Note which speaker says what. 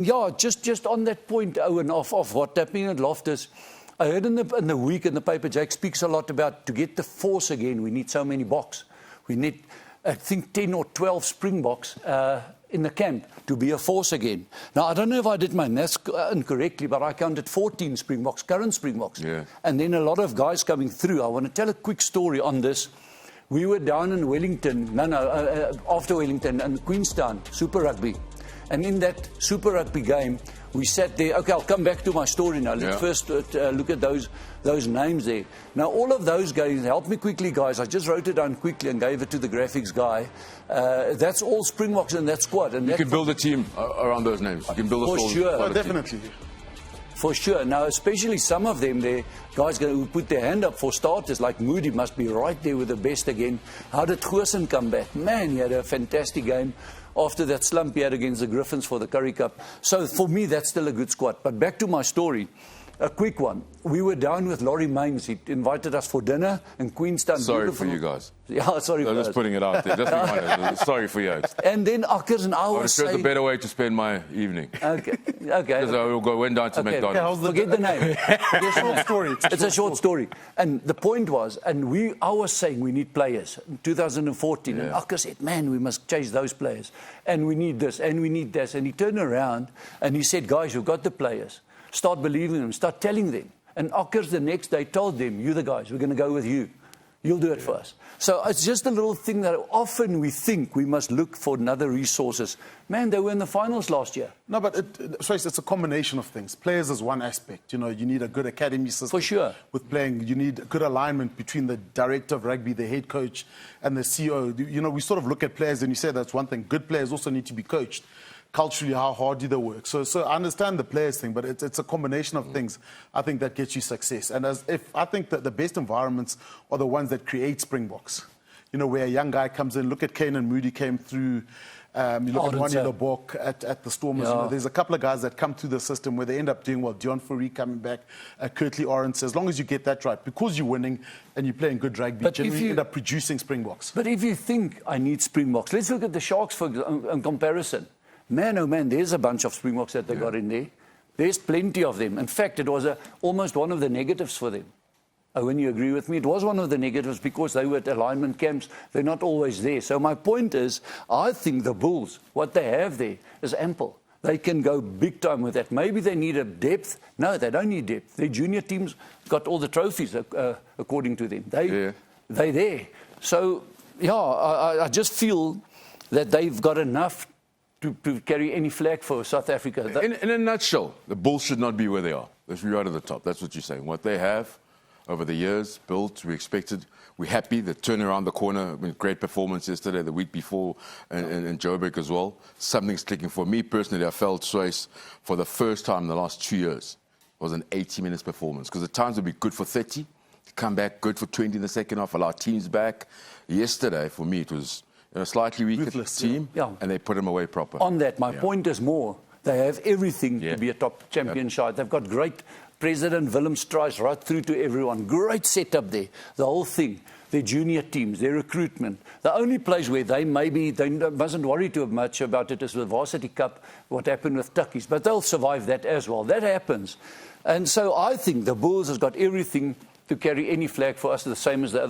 Speaker 1: Yeah, just on that point, Owen, of what's happening at Loftus, I heard in the week in the paper, Jake speaks a lot about to get the force again, we need so many Boks. We need, I think, 10 or 12 Springboks in the camp to be a force again. Now, I don't know if I did my maths incorrectly, but I counted 14 Springboks, current Springboks.
Speaker 2: Yeah.
Speaker 1: And then a lot of guys coming through. I want to tell a quick story on this. We were down in Wellington, after Wellington, and Queenstown, Super Rugby. And in that Super Rugby game, we sat there. Okay, I'll come back to my story now. Let's first look at those names there. Now, all of those guys, help me quickly, guys. I just wrote it down quickly and gave it to the graphics guy. That's all Springboks in that squad. And
Speaker 2: you can build a team around those names. You can build a
Speaker 1: for sure.
Speaker 3: Oh, definitely.
Speaker 1: For sure. Now, especially some of them, the guys who put their hand up for starters, like Moody, must be right there with the best again. How did Goosen come back? Man, he had a fantastic game after that slump he had against the Griffins for the Currie Cup. So for me, that's still a good squad. But back to my story. A quick one. We were down with Laurie Maines. He invited us for dinner in Queenstown.
Speaker 2: Sorry for you guys.
Speaker 1: Yeah, sorry for us.
Speaker 2: Just putting it out there. Just be honest. Sorry for you.
Speaker 1: And then Akkers and I was saying...
Speaker 2: There's a better way to spend my evening.
Speaker 1: Okay.
Speaker 2: Because I went down to McDonald's.
Speaker 1: Forget the name.
Speaker 3: It's a short story.
Speaker 1: It's a short story. And the point was, and I was saying we need players in 2014. And Akkers said, man, we must chase those players. And we need this, and we need this. And he turned around and he said, guys, you've got the players. Start believing them, start telling them. And Akkers the next day told them, you the guys, we're going to go with you. You'll do it for us. So it's just a little thing that often we think we must look for other resources. Man, they were in the finals last year.
Speaker 3: No, but Swys, it's a combination of things. Players is one aspect. You know, you need a good academy system.
Speaker 1: For sure.
Speaker 3: With playing, you need good alignment between the director of rugby, the head coach, and the CEO. You know, we sort of look at players and you say that's one thing. Good players also need to be coached. Culturally, how hard do they work? So I understand the players thing, but it's a combination of things, I think, that gets you success. And I think that the best environments are the ones that create Springboks. You know, where a young guy comes in, look at Kane and Moody came through. You look at Wani Lebok at the Stormers.
Speaker 1: Yeah.
Speaker 3: You know, there's a couple of guys that come through the system where they end up doing well. Dion Fourie coming back, Kurtley Orense. As long as you get that right, because you're winning and you're playing good rugby, you end up producing Springboks.
Speaker 1: But if you think I need Springboks, let's look at the Sharks in comparison. Man, oh man, there's a bunch of Springboks that they got in there. There's plenty of them. In fact, it was almost one of the negatives for them. When you agree with me, it was one of the negatives because they were at alignment camps. They're not always there. So my point is, I think the Bulls, what they have there is ample. They can go big time with that. Maybe they need a depth. No, they don't need depth. Their junior teams got all the trophies, according to them. They're there. So, yeah, I just feel that they've got enough to carry any flag for South Africa.
Speaker 2: In a nutshell, the Bulls should not be where they are. They should be right at the top. That's what you're saying. What they have over the years built, we expected. We're happy. They turned around the corner. I mean, great performance yesterday, the week before, and Joburg as well. Something's clicking. For me personally, I felt Swys for the first time in the last 2 years was an 80 minutes performance. Because at times would be good for 30, come back good for 20 in the second half, allow teams back. Yesterday, for me, it was a slightly weaker team, and they put them away proper.
Speaker 1: On that, my point is more, they have everything to be a top champion side. They've got great President Willem Struys right through to everyone. Great setup there, the whole thing. Their junior teams, their recruitment. The only place where they mustn't worry too much about it is the Varsity Cup, what happened with Tukkies. But they'll survive that as well. That happens. And so I think the Bulls has got everything to carry any flag for us, the same as the other